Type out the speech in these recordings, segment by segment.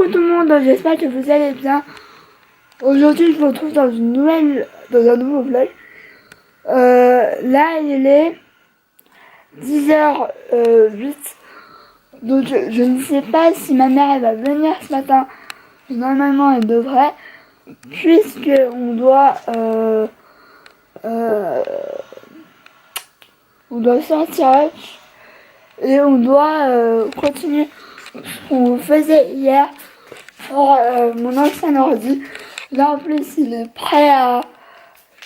Coucou tout le monde, j'espère que vous allez bien. Aujourd'hui, je vous retrouve dans un nouveau vlog. Là, il est 10h08. Donc, je ne sais pas si ma mère elle va venir ce matin. Normalement, elle devrait, puisque on doit sortir et on doit continuer ce qu'on faisait hier sur mon ancien ordi. Là en plus il est prêt à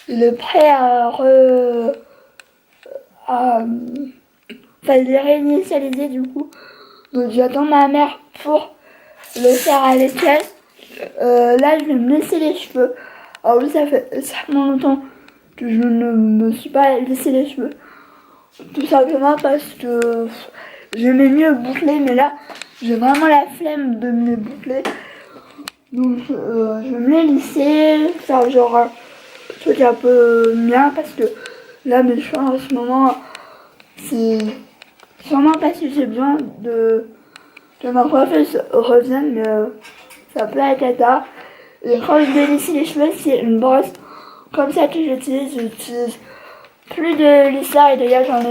il est réinitialisé du coup. Donc j'attends ma mère pour le faire avec elle. Là je vais me laisser les cheveux. Alors oui, ça fait extrêmement longtemps que je ne me suis pas laissé les cheveux. Tout simplement parce que j'aimais mieux boucler, mais là j'ai vraiment la flemme de me les boucler. Donc je vais me les lisser, faire genre un truc un peu bien, parce que là mes cheveux en ce moment, c'est sûrement parce que j'ai besoin que ma coiffeuse revienne, mais ça peut être tard. Et quand je vais lisser les cheveux, c'est une brosse comme ça que j'utilise plus de lissage, et d'ailleurs j'en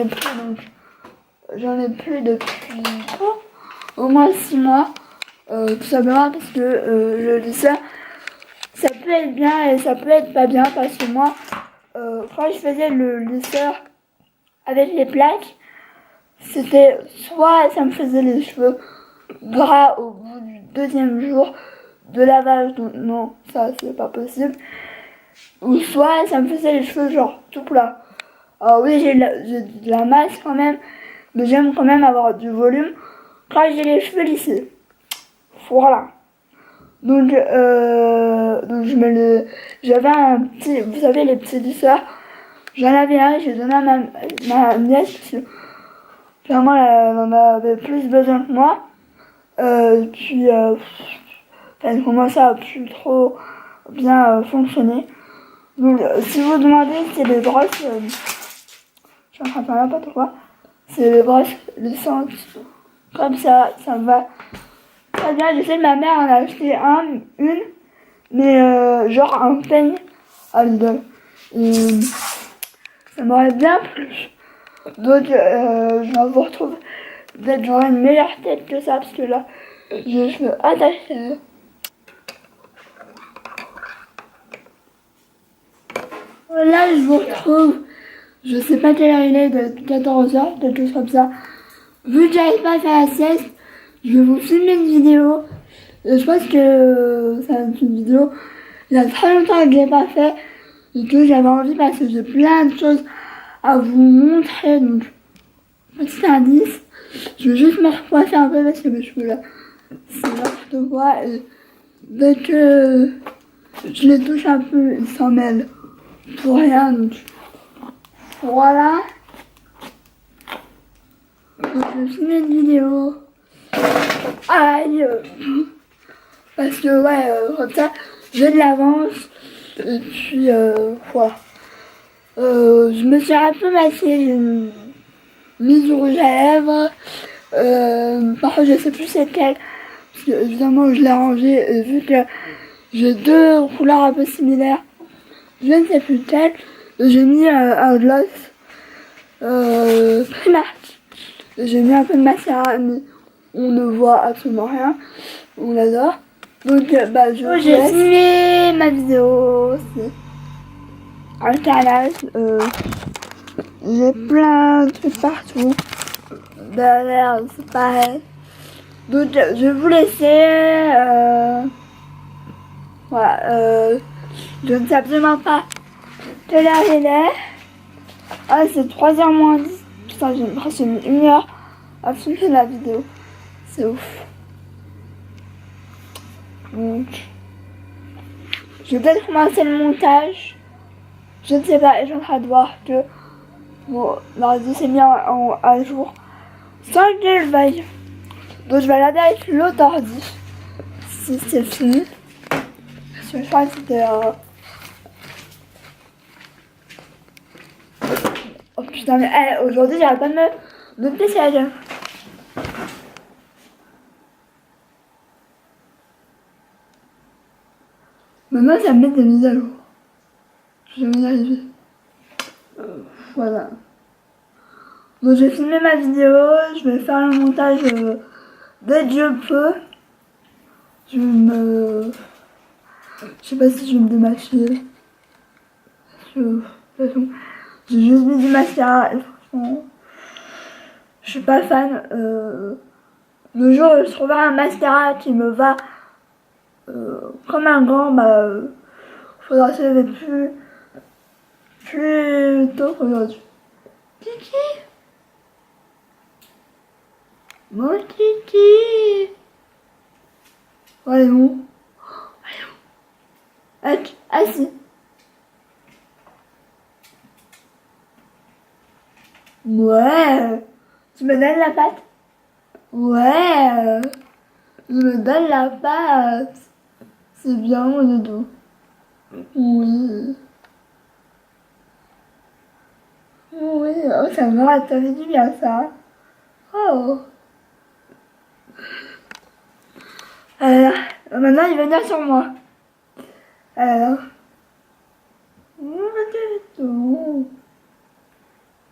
ai plus depuis au moins 6 mois. Tout simplement parce que le lisseur, ça peut être bien et ça peut être pas bien, parce que moi quand je faisais le lisseur avec les plaques, c'était soit ça me faisait les cheveux gras au bout du 2e jour de lavage, donc non, ça c'est pas possible, ou soit ça me faisait les cheveux genre tout plat. Alors oui, j'ai de la masse quand même, mais j'aime quand même avoir du volume quand j'ai les cheveux lissés. Voilà. Donc j'avais un petit, vous savez, les petits lisseurs. J'en avais un, j'ai donné à ma nièce, parce que clairement elle en avait plus besoin que moi. Puis elle commençait à plus trop bien fonctionner. Donc si vous demandez, c'est les brosses, je suis en train de faire n'importe quoi. C'est les brosses lissantes, comme ça me va très bien. Je sais que ma mère en a acheté une, mais genre un peigne à Lidl. Et ça m'aurait bien plu. Donc je vous retrouve. Peut-être j'aurai une meilleure tête que ça, parce que là, j'ai les cheveux attachés. Là, je vous retrouve. Je sais pas quelle heure il est, de 14h, quelque chose comme ça. Vu que j'arrive pas à faire la sieste, je vais vous filmer une vidéo. Et je pense que ça va être une vidéo. Il y a très longtemps que je l'ai pas fait. Et que j'avais envie, parce que j'ai plein de choses à vous montrer. Donc, petit indice. Je vais juste me recoiffer un peu, parce que mes cheveux là, c'est n'importe quoi. Et dès que je les touche un peu, ils s'en mêlent pour rien. Donc voilà. Donc je vais filmer une vidéo. Aïe. Parce que ouais, comme ça, j'ai de l'avance. Et puis voilà. Je me suis un peu massée, j'ai mis du rouge à lèvres. Par contre, je sais plus c'est lequel. Parce que évidemment, je l'ai rangé, et vu que j'ai 2 couleurs un peu similaires, je ne sais plus lequel. J'ai mis un gloss Primark. J'ai mis un peu de mascara, mais on ne voit absolument rien. On l'adore. Donc j'ai filmé ma vidéo. C'est un calage. J'ai plein de trucs partout. Derrière, c'est pareil. Donc je vais vous laisser. Voilà. Je ne sais absolument pas quelle heure il est. Ah, c'est 3h moins 10. Putain, j'ai presque mis 1 heure à filmer la vidéo. C'est ouf. Donc, je vais peut-être commencer le montage. Je ne sais pas, et je suis en train de voir que mon ordi s'est mis à jour sans que je le veuille. Donc, je vais regarder avec l'autre ordi si c'est fini. Parce que je crois que c'était oh putain, mais aujourd'hui, j'arrête pas de me laisser la gueule. Maintenant, ça me met des mises à jour. Je vais y arriver. Voilà. Donc, j'ai filmé ma vidéo. Je vais faire le montage dès que je peux. Je sais pas si je vais me démaquiller. De toute façon, j'ai juste mis du mascara et franchement, je suis pas fan. Le jour où je trouverai un mascara qui me va comme un gant, bah, faudra se lever plus tôt qu'aujourd'hui. Kiki, mon kiki. Allez où? Assis. Ouais. Tu me donnes la patte? Ouais. Je me donne la patte. C'est bien mon doudou. Oui. Oui, oh, ça va, ça fait du bien ça. Oh. Alors, maintenant il va venir sur moi. Alors.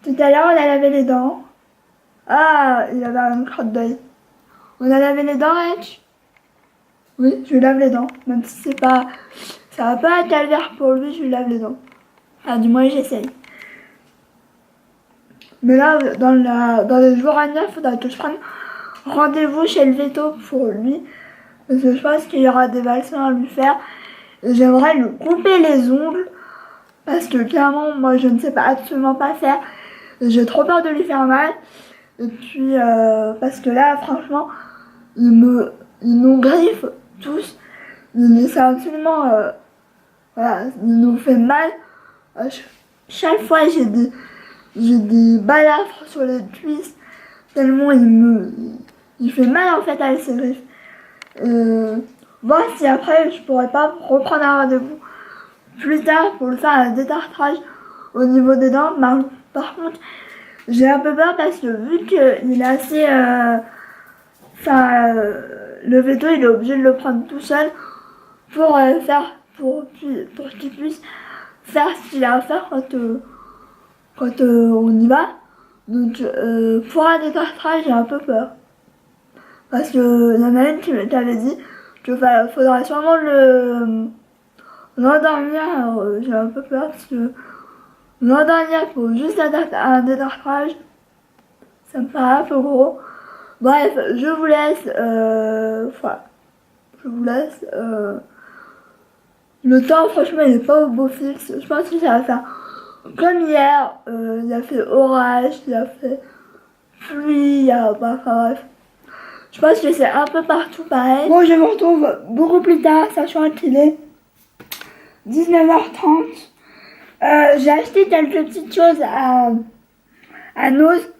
Tout à l'heure on a lavé les dents. Ah, il avait une crotte d'œil. On a lavé les dents, Edge? Oui, je lui lave les dents. Même si c'est pas... Ça va pas être calvaire pour lui, je lui lave les dents. Enfin, du moins j'essaye. Mais là, dans les jours à venir, il faudra que je prenne rendez-vous chez le veto pour lui. Parce que je pense qu'il y aura des vaccins à lui faire. Et j'aimerais lui couper les ongles. Parce que clairement, moi, je ne sais pas absolument pas faire. J'ai trop peur de lui faire mal. Et puis, parce que là, franchement, ils nous griffent tous. C'est absolument... voilà, il nous fait mal. Chaque fois, j'ai des balafres sur les cuisses. Tellement il fait mal en fait avec ses griffes. Voir si après, je pourrais pas reprendre un rendez-vous plus tard pour le faire un détartrage au niveau des dents. Par contre, j'ai un peu peur parce que vu qu'il est assez... le veto, il est obligé de le prendre tout seul pour qu'il puisse faire ce qu'il a à faire quand on y va. Donc, pour un détartrage, j'ai un peu peur. Parce que il y en a une qui t'avait dit qu'il faudra sûrement l'endormir. Alors, j'ai un peu peur parce que l'endormir pour juste un détartrage, ça me paraît un peu gros. Bref, je vous laisse. Je vous laisse. Le temps, franchement, il n'est pas au beau fixe. Je pense que ça va faire comme hier. Il a fait orage, il a fait pluie, enfin bref. Je pense que c'est un peu partout pareil. Bon, je vous retrouve beaucoup plus tard, sachant qu'il est 19h30. J'ai acheté quelques petites choses à Nose.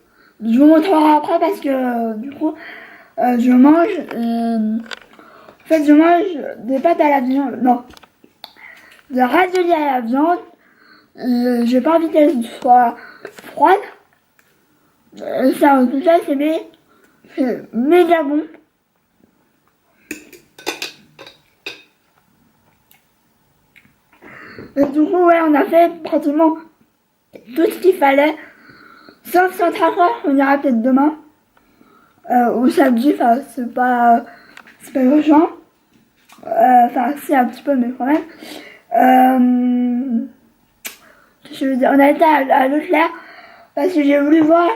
Je vous montrerai après parce que du coup, je mange... en fait, je mange des pâtes à la viande. Non. Des raviolis à la viande. J'ai pas envie qu'elles soient froides. Ça, en tout cas, c'est méga bon. Et du coup, ouais, on a fait pratiquement tout ce qu'il fallait. Sauf Central Park, on ira peut-être demain. Ou samedi, enfin, c'est pas urgent. Enfin, si, un petit peu, mais quand même. Je veux dire, on a été à Leclerc parce que j'ai voulu voir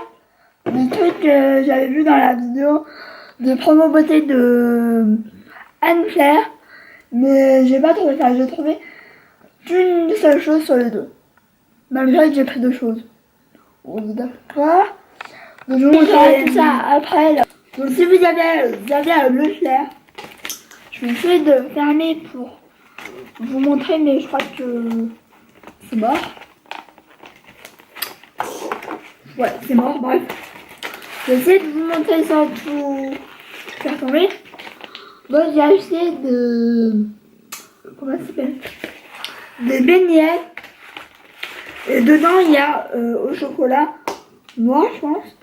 des trucs que j'avais vu dans la vidéo de promo beauté de Anne-Claire, mais j'ai pas trouvé ça. J'ai trouvé qu'une seule chose sur les deux, malgré que j'ai pris deux choses. On est d'accord. Donc je vous montrerai tout ça après. Là. Donc si vous avez à Leclerc, je vais essayer de fermer pour vous montrer, mais je crois que c'est mort. Ouais, c'est mort, bref. Je vais essayer de vous montrer sans tout faire tomber. Bon, j'ai acheté comment ça s'appelle? Des beignets. Et dedans, il y a au chocolat noir, je pense.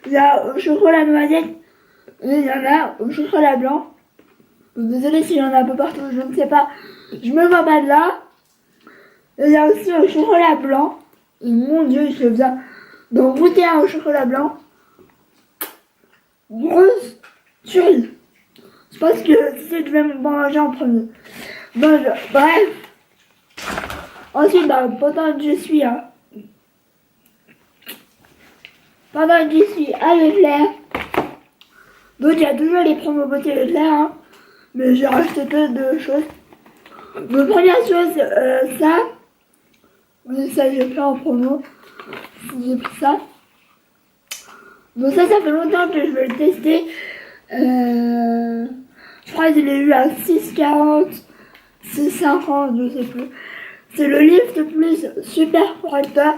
Il y a au chocolat noisette. Et il y en a au chocolat blanc. Désolée s'il y en a un peu partout, je ne sais pas Je me vois pas de là. Et il y a aussi un chocolat blanc. Et mon dieu, je viens d'en goûter un au chocolat blanc. Grosse tuerie. Je pense que c'est je vais me manger en premier. Bref. Ensuite, pendant que je suis à Leclerc, donc il y a toujours les promos beauté Leclerc, mais j'ai racheté plein de choses. Donc première chose, ça j'ai pris en promo, j'ai pris ça. Donc ça fait longtemps que je veux le tester. Je crois que je l'ai eu à 6,40, 6,50, je sais plus. C'est le Lift Plus Super Correcteur.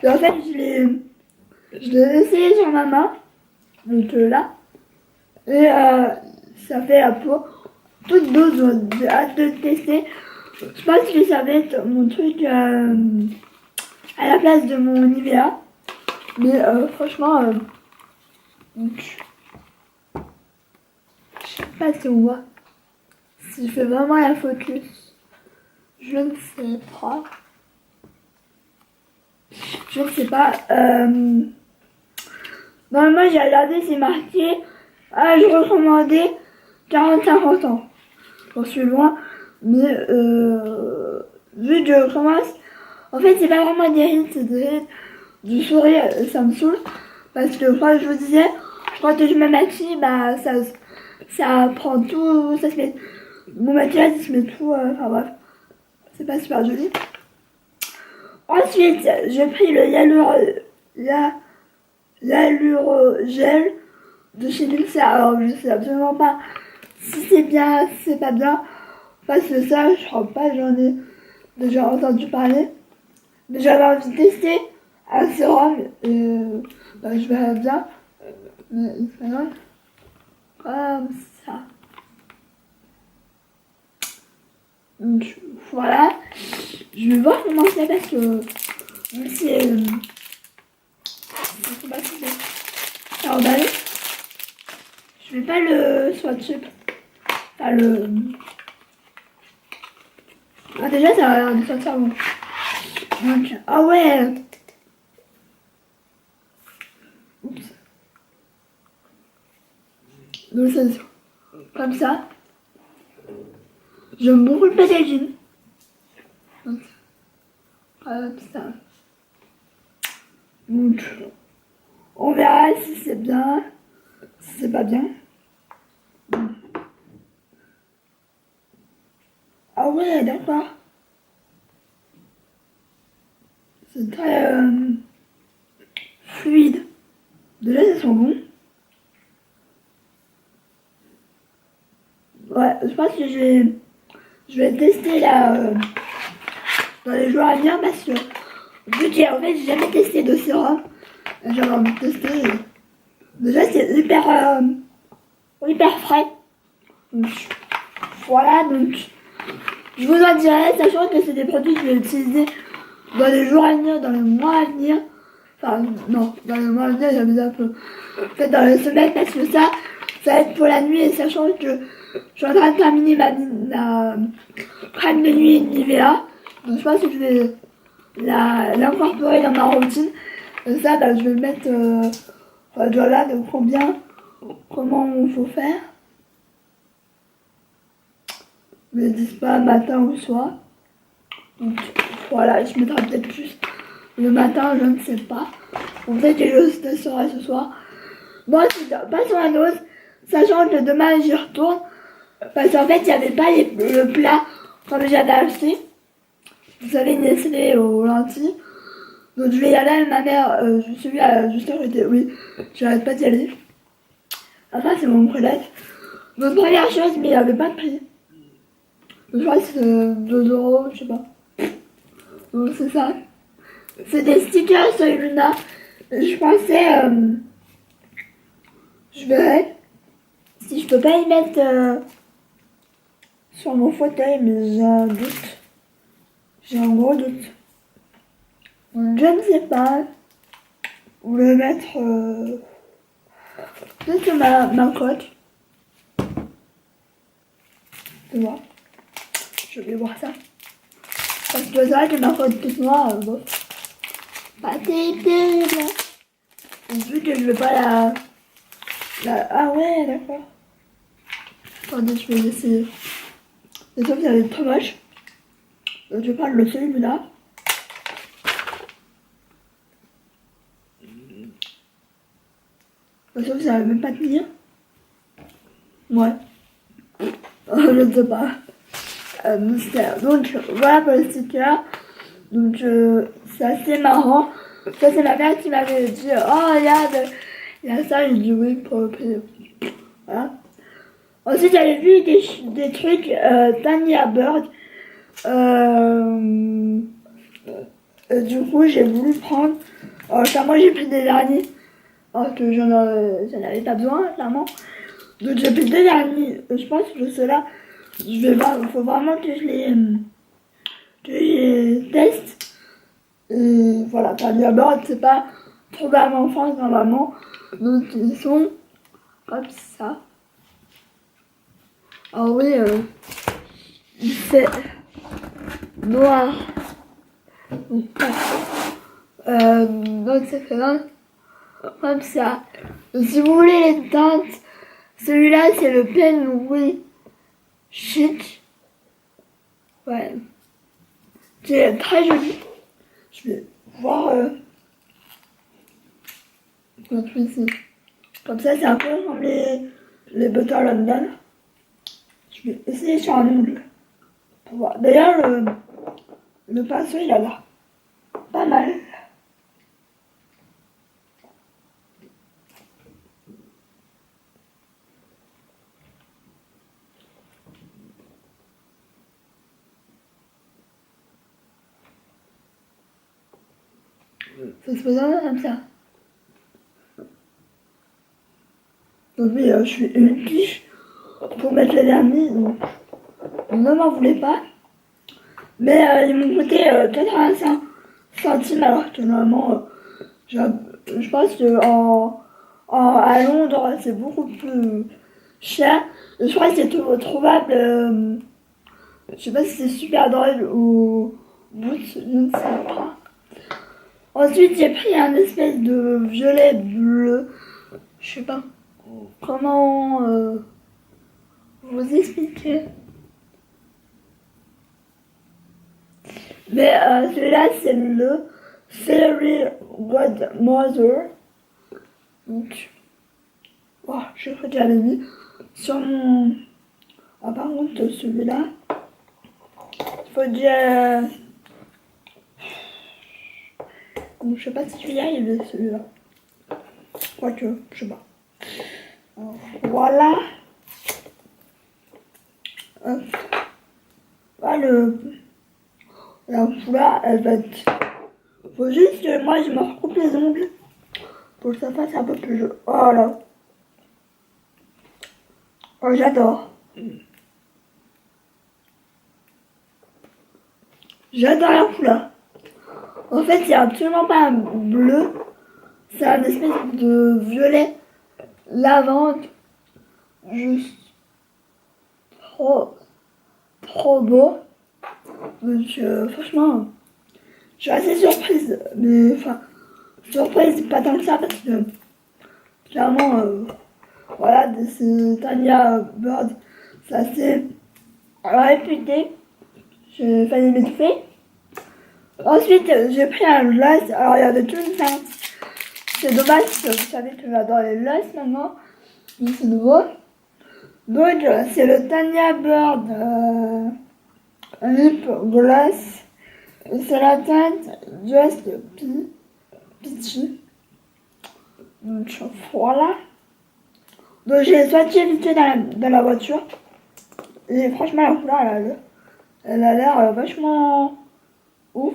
Et en fait, je l'ai essayé sur ma main. Donc là. Et ça fait un peu toute dose. J'ai hâte de le tester. Je pense que ça va être mon truc à la place de mon Nivea. Mais franchement, je sais pas si on voit. Si je fais vraiment la focus. Je ne sais pas. Je ne sais pas. Normalement, j'ai regardé, c'est marqué âge recommandé 40-50 ans. J'en suis loin. Mais vu que je commence. En fait, c'est pas vraiment des rides, c'est des rides du sourire. Ça me saoule. Parce que quand je vous disais, quand je me maquille, bah ça prend tout. Ça se met. Mon maquillage, il se met tout. Enfin bref. C'est pas super joli. Ensuite, j'ai pris le Hyalurogel de chez Luxe. Alors, je sais absolument pas si c'est bien, si c'est pas bien. Parce que ça, je crois pas, j'en ai déjà entendu parler. Mais j'avais envie de tester un sérum. Et je verrai bien. Mais il se présente comme ça. Donc, voilà. Je vais voir comment c'est parce que c'est emballé. Je vais pas le swatcher. Enfin le. Ah déjà ça a l'air de sentir bon. Donc, ah ouais. Oups. Donc c'est comme ça. J'aime beaucoup le packaging. Donc, comme ça. Donc, on verra si c'est bien, si c'est pas bien. Ah ouais, d'accord. C'est très fluide. Déjà, ça sent bon. Ouais, je pense que je vais tester là dans les jours à venir parce que vu que en fait j'ai jamais testé de sérum, j'avais envie de tester. Déjà c'est hyper frais. Donc, voilà, donc je vous en dirai, sachant que c'est des produits que je vais utiliser dans les jours à venir, dans les mois à venir. Enfin non, dans les mois à venir j'avais un peu. Peut-être dans les semaines parce que ça va être pour la nuit et sachant que je suis en train de terminer ma crème de nuit Nivea. Donc je pense que je vais l'incorporer dans ma routine. Et ça, je vais le mettre voilà de comment il faut faire. Je ne dis pas matin ou soir. Donc voilà, je mettrai peut-être plus le matin, je ne sais pas. Ou peut-être que je testerai ce soir. Bon, c'est pas sur la nose, sachant que demain j'y retourne. Parce qu'en fait, il n'y avait pas le plat comme j'avais acheté. Vous savez, Nestlé aux lentilles. Donc je vais y aller, ma mère, je suis juste à côté. Oui, j'arrête pas d'y aller. Enfin, c'est mon prélève. Donc première chose, mais il n'y avait pas de prix. Donc, je crois que c'est 2 €, je sais pas. Donc c'est ça. C'est des stickers sur Luna. Je pensais, je verrai si je peux pas y mettre sur mon fauteuil, mais j'ai un doute. J'ai un gros doute. Je ne sais pas où le mettre. Peut-être sur ma coque. Tu vois. Je vais voir ça. Parce que c'est vrai que ma photo toute noire, bon, pas terrible. Vu que je veux pas Ah ouais, d'accord. Attendez, je vais essayer. Les autres, ça va être trop moche. Donc, je vais prendre le celui-là. Sauf que ça va même pas tenir. Ouais. Je ne sais pas. Mystère. Donc voilà pour le sticker. Donc c'est assez marrant. Ça c'est ma mère qui m'avait dit oh regarde, il y a ça, j'ai dit oui pour le plaisir. Voilà. Ensuite j'avais vu des trucs Tanya Bird. Du coup j'ai voulu prendre. Moi j'ai pris des derniers. Alors que j'en avais pas besoin clairement. Donc j'ai pris des derniers. Je pense que ceux-là. Je vais voir, il faut vraiment que je les teste. Et voilà, Tanya Bird, c'est pas trop la même enfance normalement. Donc ils sont comme ça. Ah oui, il fait noir. Donc ça fait là, comme ça. Donc, si vous voulez les teintes, celui-là c'est le Penguin Chic. Ouais. C'est très joli. Je vais voir ici. Comme ça, c'est un peu comme les Butter London. Je vais essayer sur un ongle. Pour voir. D'ailleurs, le pinceau, il a l'air pas mal. Ça se présente comme ça. Donc oui, je suis une quiche pour mettre les derniers, donc ne m'en voulez pas. Mais ils m'ont coûté 85 centimes alors que normalement, je pense que à Londres, c'est beaucoup plus cher. Je crois que c'est trouvable, je sais pas si c'est super drôle ou Boots, je ne sais pas. Ensuite, j'ai pris un espèce de violet bleu. Je sais pas comment vous expliquer. Mais celui-là, c'est le Fairy Godmother. Donc, oh, je crois que j'avais mis sur mon... Ah, par contre, celui-là, il faut déjà... Je sais pas si je vais y arriver, celui-là. Quoique, je sais pas. Alors, voilà. Hop. Voilà la couleur, elle va être... Faut juste que moi, je me recoupe les ongles pour que ça fasse un peu plus joli. Voilà. Oh, j'adore. J'adore la couleur. En fait, c'est absolument pas un bleu. C'est un espèce de violet lavande. Juste trop, trop beau. Donc, franchement, je suis assez surprise. Mais, enfin, surprise, pas tant que ça, parce que, clairement, voilà, c'est Tanya Bird, c'est assez réputé. J'ai failli m'étouffer. Ensuite, j'ai pris un gloss. Alors, il y avait toute une teinte. C'est dommage parce que vous savez que j'adore les gloss maintenant. Mais c'est nouveau. Donc, c'est le Tanya Bird Lip Gloss. Et c'est la teinte Just Peachy. Donc, voilà. Donc, j'ai swatché vite fait dans la voiture. Et franchement, la couleur, elle a l'air vachement ouf.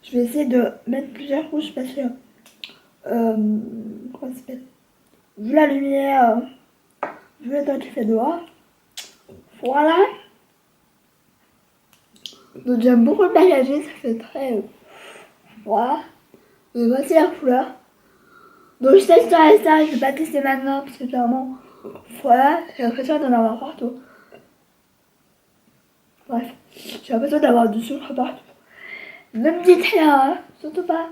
Je vais essayer de mettre plusieurs couches parce que comment ça s'appelle, vu la lumière, vu le temps qu'il fait dehors. Voilà. Donc j'aime beaucoup le packaging, ça fait très voilà. Et voici la couleur. Donc je testerai ça, je vais pas tester maintenant parce que clairement Voilà, j'ai l'impression d'en avoir partout. Bref, j'ai l'impression d'avoir du sucre partout. Ne me dites rien, surtout pas.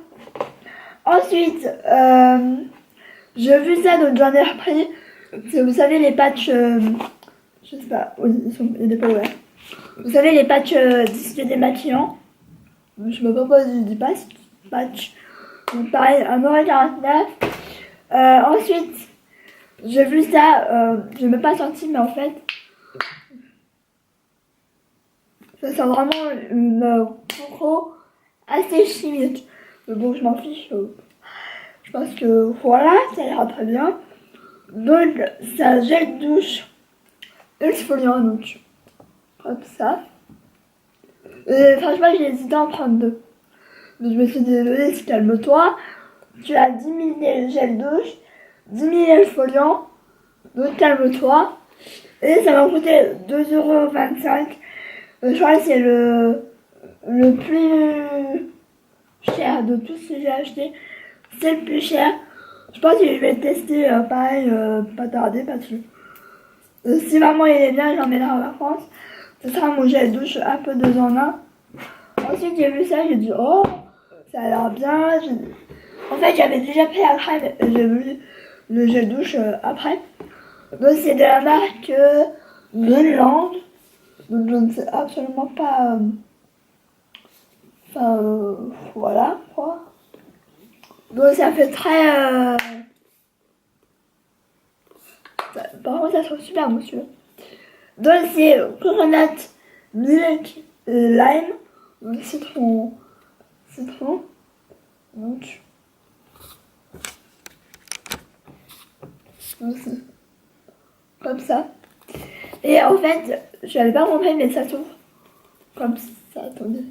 Ensuite, j'ai vu ça, donc j'en ai repris. C'est, vous savez, les patchs, je sais pas, oui, il n'est pas ouvert. Vous savez, les patchs disques démaquillants. Je me propose du patch. Donc pareil, 1,49€. Ensuite, j'ai vu ça, je n'ai pas senti, mais en fait, ça sent vraiment une coco assez chimique. Mais bon, je m'en fiche. Je pense que voilà, ça ira très bien. Donc, c'est un gel douche exfoliant, donc comme ça. Et franchement, j'ai hésité à en prendre deux. Mais je me suis dit, désolé, calme-toi. Tu as 10 000 gel douche, 10 000 exfoliants, donc calme-toi. Et ça m'a coûté 2,25€. Je crois que c'est le plus cher de tout ce que j'ai acheté. C'est le plus cher. Je pense que je vais le tester pareil, pas tarder parce que si vraiment il est bien, j'emmènerai en vacances. Ce sera mon gel douche un peu 2 en 1. Ensuite j'ai vu ça, j'ai dit oh, ça a l'air bien. En fait j'avais déjà pris la crème, j'ai vu le gel douche après. Donc c'est de la marque Greenland. Donc je ne sais absolument pas. Voilà quoi. Donc ça fait très. Par contre ça sent super bon celui-là. Donc c'est coconut milk lime. Donc citron. Donc c'est comme ça. Et en fait, je n'avais pas compris, mais ça s'ouvre comme ça. Attendez,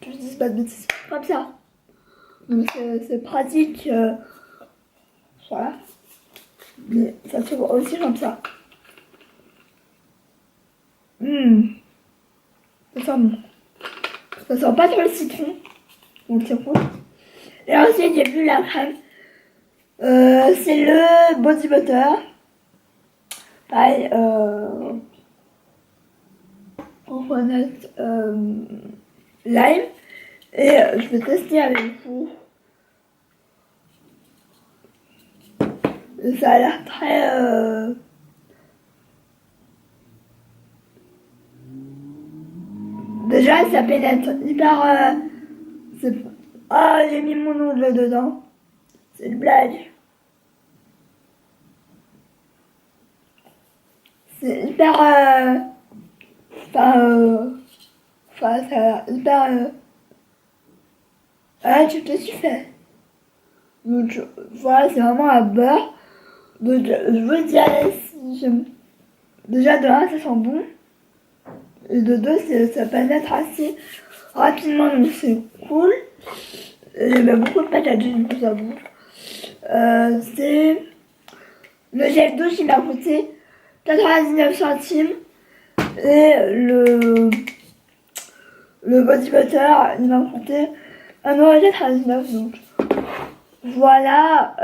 que je dise pas de bêtises. Comme ça. Donc c'est pratique. Voilà. Mais ça s'ouvre aussi comme ça. Ça sent bon. Ça sent pas trop le citron. Donc c'est cool. Et ensuite, j'ai vu la crème. C'est le body butter. Pareil, coconut lime. Et je vais tester avec vous. Et ça a l'air très. Déjà, ça pénètre hyper. Ah, j'ai mis mon ongle dedans. C'est une blague. C'est hyper. Ça a l'air hyper. Ah, tu te suis fait. Donc voilà, c'est vraiment un beurre. Donc je vous dirais si j'aime. Déjà de 1, ça sent bon. Et de 2, ça pénètre assez rapidement, donc c'est cool. J'aime beaucoup le packaging, du coup ça bouge. C'est. Le gel douche, il m'a coûté 99 centimes. Et le body butter, il m'a coûté 1,99€. Donc voilà,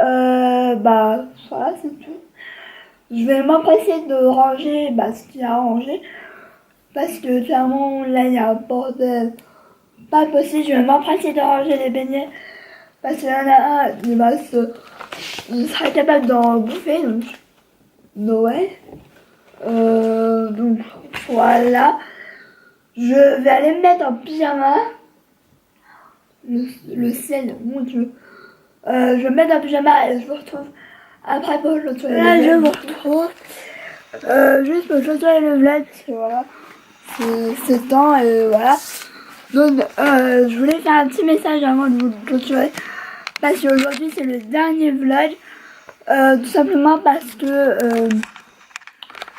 voilà, c'est tout. Je vais m'empresser de ranger ce qu'il y a à ranger. Parce que clairement, là, il y a un bordel pas possible. Je vais m'empresser de ranger les beignets. Parce qu'il y en a un, il sera capable d'en bouffer. Donc, Noël. Donc, voilà. Je vais aller me mettre en pyjama. Le ciel, mon Dieu. Je vais me mettre en pyjama et je vous retrouve après pour le toilette. Là, je vous retrouve. Juste pour clôturer le vlog, parce que voilà, c'est temps et voilà. Donc, je voulais faire un petit message avant de vous clôturer. Parce qu'aujourd'hui, c'est le dernier vlog. Tout simplement parce que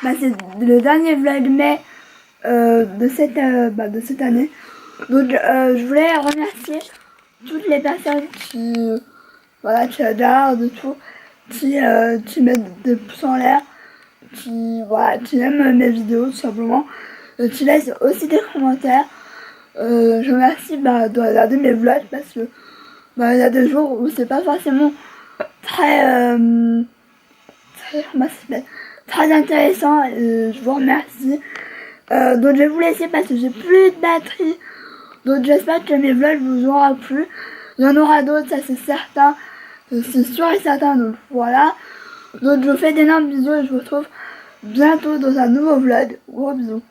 c'est le dernier vlogmas de cette année. Donc, je voulais remercier toutes les personnes qui adorent de tout, qui mettent des pouces en l'air, qui aiment mes vidéos tout simplement, qui laissent aussi des commentaires. Je remercie de regarder mes vlogs parce que il y a des jours où c'est pas forcément très comment ça s'appelle, très intéressant et je vous remercie. Donc je vais vous laisser parce que j'ai plus de batterie. Donc j'espère que mes vlogs vous auront plu. Il y en aura d'autres, ça c'est certain. C'est sûr et certain, donc voilà. Donc je vous fais d'énormes bisous et je vous retrouve bientôt dans un nouveau vlog. Gros bisous.